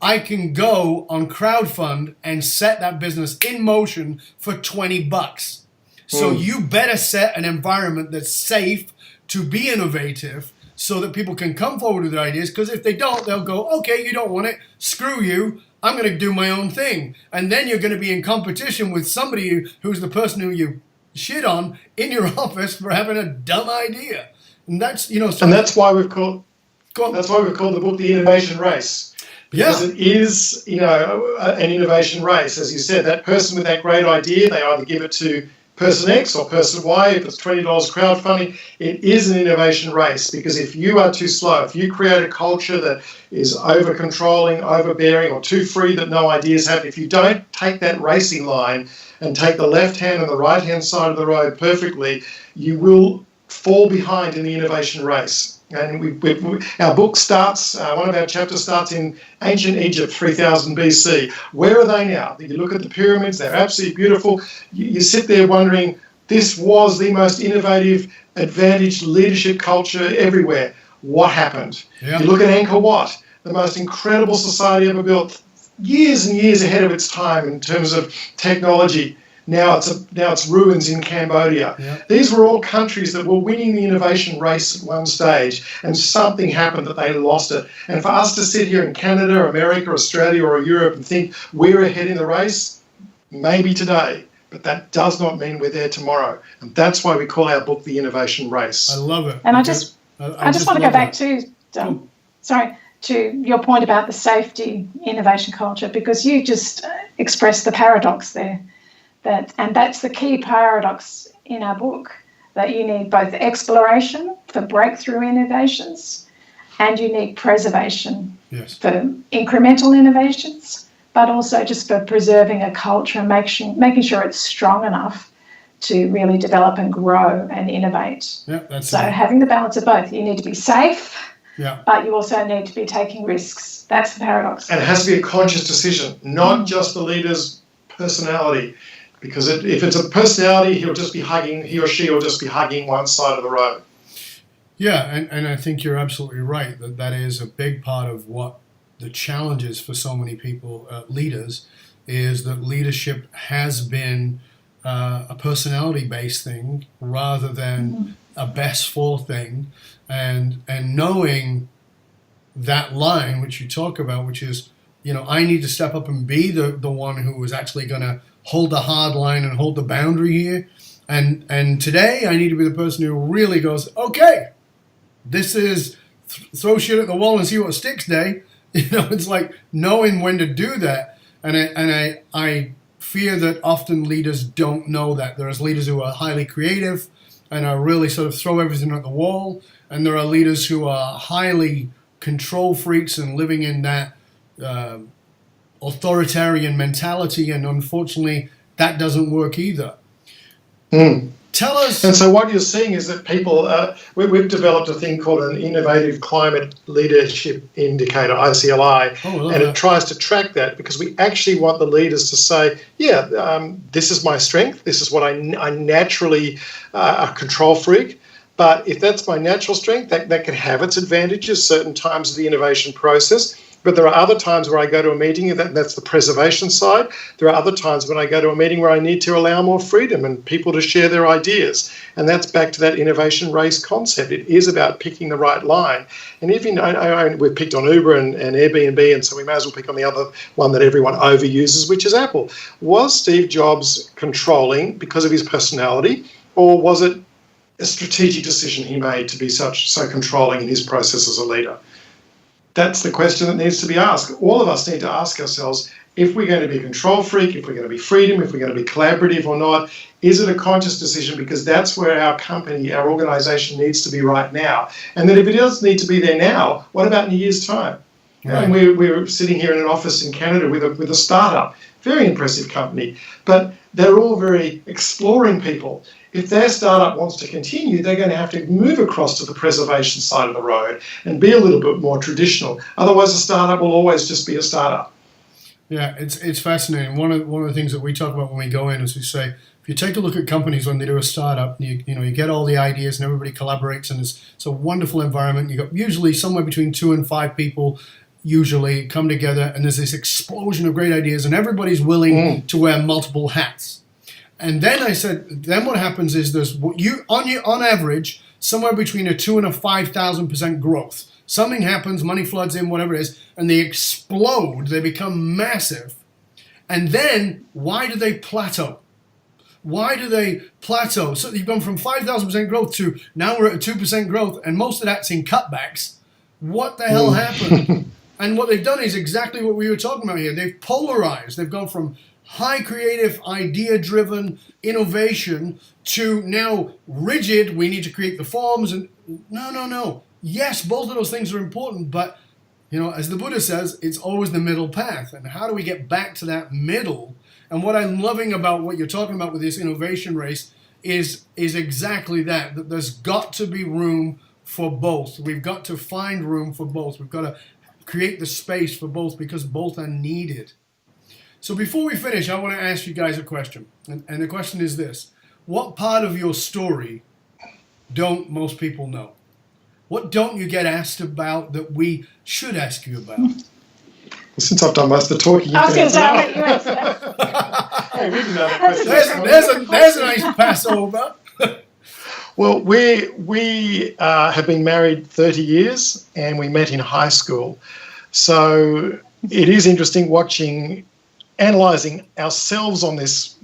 I can go on crowdfund and set that business in motion for $20. So you better set an environment that's safe to be innovative so that people can come forward with their ideas, because if they don't, they'll go, okay, you don't want it, screw you, I'm going to do my own thing. And then you're going to be in competition with somebody who's the person who you shit on in your office for having a dumb idea, and that's and that's why we've called the book The Innovation Race, because it is an innovation race. As you said, that person with that great idea, they either give it to person X or person Y. If it's $20 crowdfunding, it is an innovation race, because if you are too slow, if you create a culture that is over controlling, overbearing, or too free that no ideas happen, if you don't take that racing line and take the left hand and the right hand side of the road perfectly, you will fall behind in the innovation race. And our book starts, one of our chapters starts in ancient Egypt, 3000 BC. Where are they now? You look at the pyramids, they're absolutely beautiful. You sit there wondering, this was the most innovative, advantaged leadership culture everywhere. What happened? Yeah. You look at Angkor Wat, the most incredible society ever built, years and years ahead of its time in terms of technology. Now it's ruins in Cambodia. Yeah. These were all countries that were winning the innovation race at one stage, and something happened that they lost it. And for us to sit here in Canada, America, Australia, or Europe and think we're ahead in the race, maybe today, but that does not mean we're there tomorrow. And that's why we call our book The Innovation Race. I love it. And I just want to go back to your point about the safety innovation culture, because you just expressed the paradox there. And that's the key paradox in our book, that you need both exploration for breakthrough innovations and you need preservation for incremental innovations, but also just for preserving a culture and making sure it's strong enough to really develop and grow and innovate. Yeah, so having the balance of both. You need to be safe, Yeah. but you also need to be taking risks. That's the paradox. And it has to be a conscious decision, not just the leader's personality. Because if it's a personality, he or she will just be hugging one side of the road. Yeah, and I think you're absolutely right that is a big part of what the challenge is for so many people, leaders, is that leadership has been a personality-based thing rather than a best for thing, and knowing that line which you talk about, which is, I need to step up and be the one who is actually going to hold the hard line and hold the boundary here, and today I need to be the person who really goes, okay, this is throw shit at the wall and see what sticks day. It's like knowing when to do that, and I fear that often leaders don't know that. There's leaders who are highly creative and are really sort of throw everything at the wall, and there are leaders who are highly control freaks and living in that authoritarian mentality, and unfortunately that doesn't work either. Tell us. And so what you're seeing is that people, we've developed a thing called an Innovative Climate Leadership Indicator, ICLI, and it tries to track that, because we actually want the leaders to say, this is my strength, this is what I naturally, a control freak, but if that's my natural strength, that can have its advantages certain times of the innovation process. But there are other times where I go to a meeting, that's the preservation side. There are other times when I go to a meeting where I need to allow more freedom and people to share their ideas. And that's back to that innovation race concept. It is about picking the right line. And if we've picked on Uber and Airbnb, and so we may as well pick on the other one that everyone overuses, which is Apple. Was Steve Jobs controlling because of his personality, or was it a strategic decision he made to be so controlling in his process as a leader? That's the question that needs to be asked. All of us need to ask ourselves, if we're going to be a control freak, if we're going to be freedom, if we're going to be collaborative or not, is it a conscious decision? Because that's where our company, our organisation needs to be right now. And then if it does need to be there now, what about in a year's time? Right. And we're sitting here in an office in Canada with a startup, very impressive company, but they're all very exploring people. If their startup wants to continue, they're going to have to move across to the preservation side of the road and be a little bit more traditional. Otherwise, a startup will always just be a startup. Yeah, it's fascinating. One of the things that we talk about when we go in is we say, if you take a look at companies when they do a startup, you get all the ideas and everybody collaborates, and it's a wonderful environment. You got usually somewhere between 2 and 5 people usually come together, and there's this explosion of great ideas, and everybody's willing to wear multiple hats. And then I said, then what happens is there's on average somewhere between a 2,000% and a 5,000% growth. Something happens, money floods in, whatever it is, and they explode. They become massive. And then why do they plateau? Why do they plateau? So you've gone from 5,000% growth to now we're at a 2% growth, and most of that's in cutbacks. What the hell happened? And what they've done is exactly what we were talking about here. They've polarized. They've gone from high creative, idea-driven innovation to now rigid, we need to create the forms. And no. Yes, both of those things are important, but, as the Buddha says, it's always the middle path. And how do we get back to that middle? And what I'm loving about what you're talking about with this innovation race is exactly that there's got to be room for both. We've got to find room for both. We've got to create the space for both, because both are needed. So before we finish, I want to ask you guys a question. And the question is this. What part of your story don't most people know? What don't you get asked about that we should ask you about? Since I've done most of the talking, I was going to say, I'll let you answer that. Hey, we didn't know that question. There's a nice Passover. Well, we have been married 30 years, and we met in high school. So it is interesting analysing ourselves on this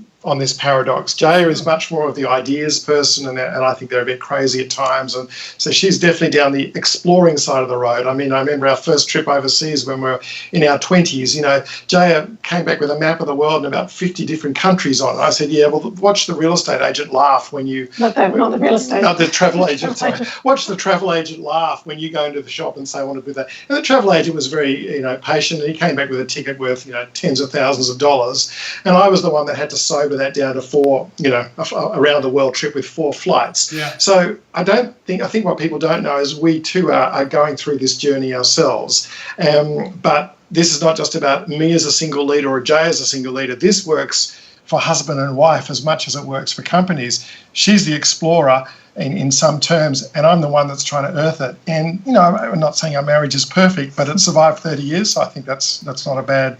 paradox. Jaya is much more of the ideas person, and I think they're a bit crazy at times. And so she's definitely down the exploring side of the road. I mean, I remember our first trip overseas when we were in our 20s. Jaya came back with a map of the world and about 50 different countries on it. I said, yeah, well, watch the real estate agent laugh when you... Not the real estate. Not the travel agent. Sorry. Watch the travel agent laugh when you go into the shop and say, I want to do that. And the travel agent was very, patient, and he came back with a ticket worth, tens of thousands of dollars. And I was the one that had to sober over that down to 4, around the world trip with 4 flights. Yeah. So I think what people don't know is we too are going through this journey ourselves. But this is not just about me as a single leader or Jay as a single leader. This works for husband and wife as much as it works for companies. She's the explorer in some terms, and I'm the one that's trying to earth it. And, I'm not saying our marriage is perfect, but it survived 30 years, so I think that's not a bad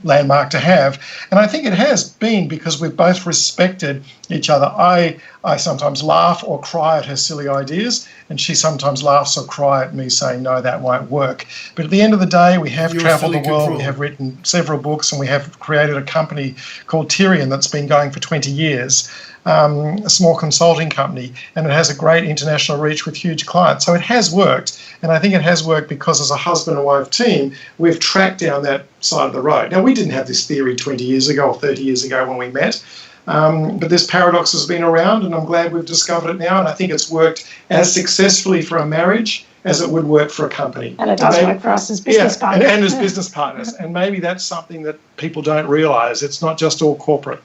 landmark to have. And I think it has been because we've both respected each other. I sometimes laugh or cry at her silly ideas, and she sometimes laughs or cries at me saying, no, that won't work. But at the end of the day, we have travelled the world, we have written several books, and we have created a company called Tirian that's been going for 20 years. A small consulting company, and it has a great international reach with huge clients. So it has worked, and I think it has worked because as a husband and wife team, we've tracked down that side of the road. Now, we didn't have this theory 20 years ago or 30 years ago when we met, but this paradox has been around, and I'm glad we've discovered it now, and I think it's worked as successfully for a marriage as it would work for a company. And it does work for us as business partners. And as business partners. And maybe that's something that people don't realise. It's not just all corporate.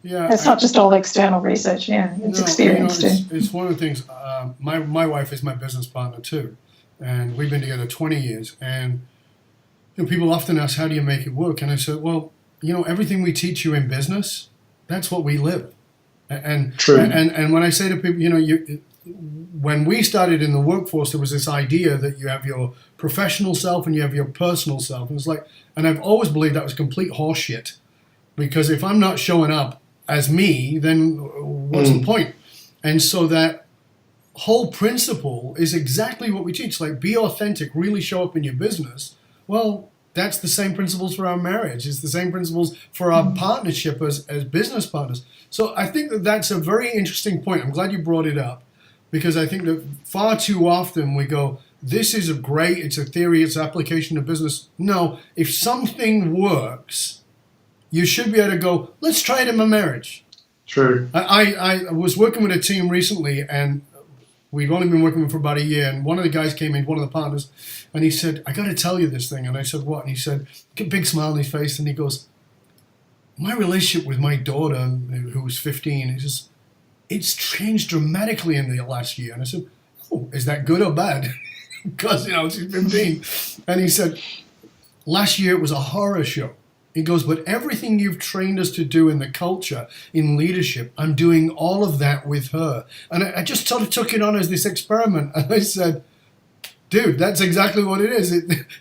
Yeah, it's not just all external research. Yeah, it's experience too. It's one of the things. My wife is my business partner too, and we've been together 20 years. And people often ask, "How do you make it work?" And I said, "Well, everything we teach you in business, that's what we live." And true. And when I say to people, when we started in the workforce, there was this idea that you have your professional self and you have your personal self. And it's like, and I've always believed that was complete horseshit, because if I'm not showing up as me, then what's the point? And so that whole principle is exactly what we teach. Like, be authentic, really show up in your business. Well, that's the same principles for our marriage. It's the same principles for our partnership as business partners. So I think that that's a very interesting point. I'm glad you brought it up, because I think that far too often we go, this is it's a theory, it's application to business. No, if something works, you should be able to go, let's try it in my marriage. True. I was working with a team recently, and we've only been working with for about a year, and one of the guys came in, one of the partners, and he said, I got to tell you this thing. And I said, what? And he said, a big smile on his face, and he goes, my relationship with my daughter, who was 15, it's changed dramatically in the last year. And I said, oh, is that good or bad? Because, she's 15. And he said, last year it was a horror show. He goes, but everything you've trained us to do in the culture, in leadership, I'm doing all of that with her. And I just sort of took it on as this experiment. And I said, dude, that's exactly what it is.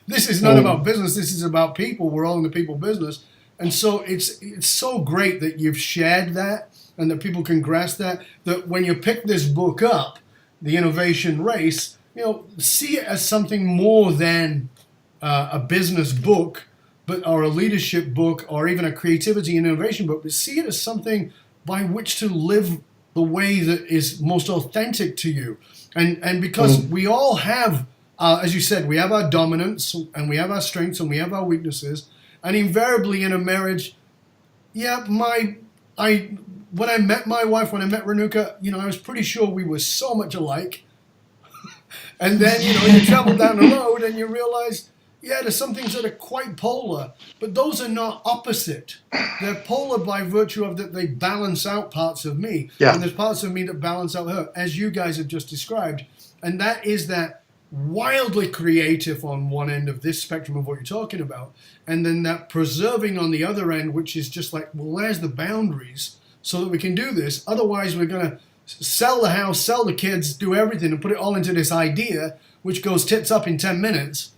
This is not about business. This is about people. We're all in the people business. And so it's so great that you've shared that and that people can grasp that when you pick this book up, The Innovation Race, see it as something more than a business book, or a leadership book, or even a creativity and innovation book, but see it as something by which to live the way that is most authentic to you. And because we all have, as you said, we have our dominance, and we have our strengths, and we have our weaknesses, and invariably in a marriage, when I met my wife, when I met Renuka, I was pretty sure we were so much alike. And then, you travel down the road and you realize, there's some things that are quite polar, but those are not opposite. They're polar by virtue of that they balance out parts of me. Yeah. And there's parts of me that balance out her, as you guys have just described. And that is that wildly creative on one end of this spectrum of what you're talking about. And then that preserving on the other end, which is just like, well, there's the boundaries so that we can do this. Otherwise, we're going to sell the house, sell the kids, do everything, and put it all into this idea, which goes tits up in 10 minutes.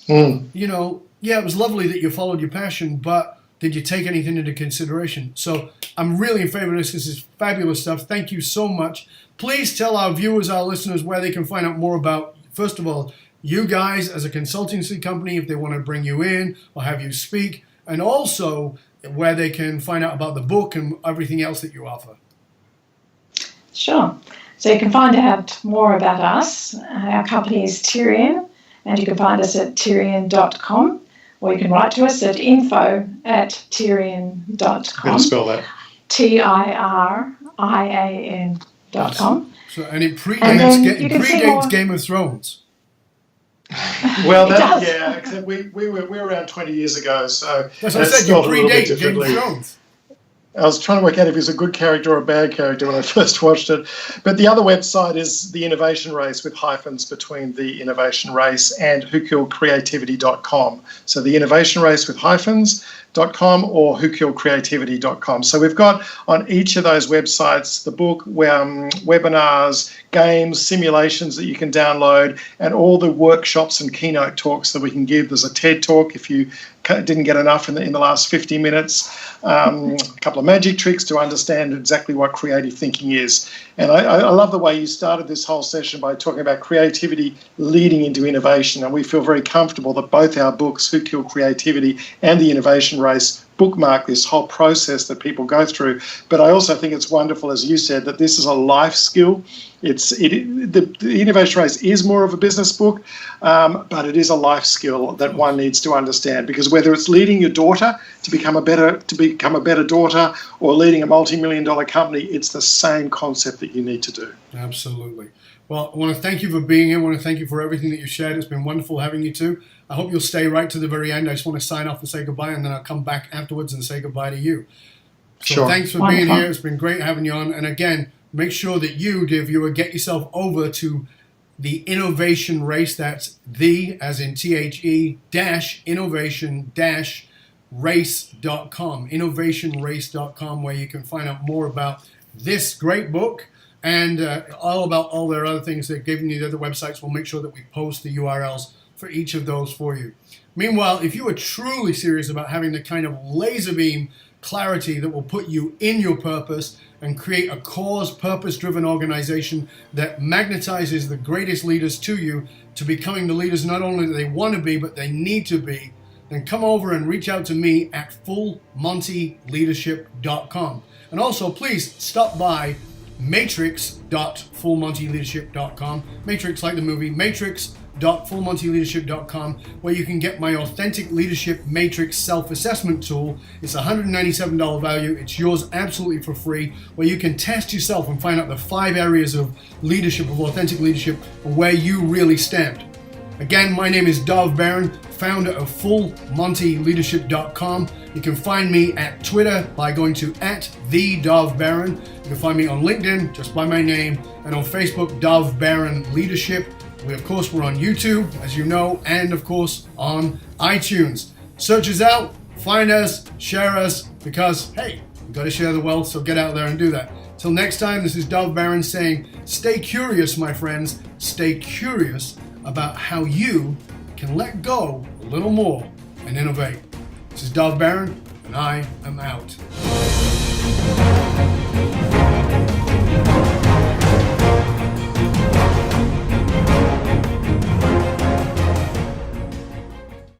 It was lovely that you followed your passion, but did you take anything into consideration? So I'm really in favor of this. This is fabulous stuff. Thank you so much. Please tell our viewers, our listeners, where they can find out more about, first of all, you guys as a consultancy company, if they want to bring you in or have you speak, and also where they can find out about the book and everything else that you offer. Sure. So you can find out more about us. Our company is Tirian, and you can find us at Tirian.com, or you can write to us at info@Tirian.com. How to spell that? Tirian.com. So, and it predates Game of Thrones. Well, except we were around 20 years ago, so that's what I said. You predate Game of Thrones. I was trying to work out if he's a good character or a bad character when I first watched it. But the other website is The Innovation Race, with hyphens between The Innovation Race and whokilledcreativity.com. So The Innovation Race with hyphens.com or whokilledcreativity.com. So we've got on each of those websites the book, webinars, games, simulations that you can download, and all the workshops and keynote talks that we can give. There's a TED Talk if you didn't get enough in the last 50 minutes, a couple of magic tricks to understand exactly what creative thinking is. And I love the way you started this whole session by talking about creativity leading into innovation. And we feel very comfortable that both our books, Who Killed Creativity and The Innovation Race, bookmark this whole process that people go through. But I also think it's wonderful, as you said, that this is a life skill. The Innovation Race is more of a business book, but it is a life skill that one needs to understand, because whether it's leading your daughter to become a better daughter or leading a multi-million-dollar company, it's the same concept that you need to do. Absolutely. Well, I want to thank you for being here. I want to thank you for everything that you shared. It's been wonderful having you too. I hope you'll stay right to the very end. I just want to sign off and say goodbye, and then I'll come back afterwards and say goodbye to you. So Sure. Thanks for being here. It's been great having you on. And again, make sure that you, dear viewer, get yourself over to the Innovation Race. That's the, as in THE, dash innovation dash race.com, innovationrace.com, where you can find out more about this great book and all about all their other things. They've given you the other websites. We'll make sure that we post the URLs for each of those for you. Meanwhile, if you are truly serious about having the kind of laser beam clarity that will put you in your purpose and create a cause, purpose-driven organization that magnetizes the greatest leaders to you, to becoming the leaders not only that they want to be, but they need to be, then come over and reach out to me at fullmontyleadership.com. And also, please stop by matrix.fullmontyleadership.com. Matrix, like the movie, matrix.fullmontyleadership.com, where you can get my Authentic Leadership Matrix self-assessment tool. It's $197 value. It's yours absolutely for free, where you can test yourself and find out the 5 areas of leadership, of authentic leadership, and where you really stand. Again, my name is Dov Baron, founder of fullmontyleadership.com. You can find me at Twitter by going to @TheDovBaron. You can find me on LinkedIn just by my name, and on Facebook, Dov Baron Leadership. We're on YouTube, as you know, and of course on iTunes. Search us out, find us, share us, because hey, we've got to share the wealth, so get out there and do that. Till next time, this is Dov Baron saying, stay curious, my friends. Stay curious about how you can let go a little more and innovate. This is Dov Baron, and I am out.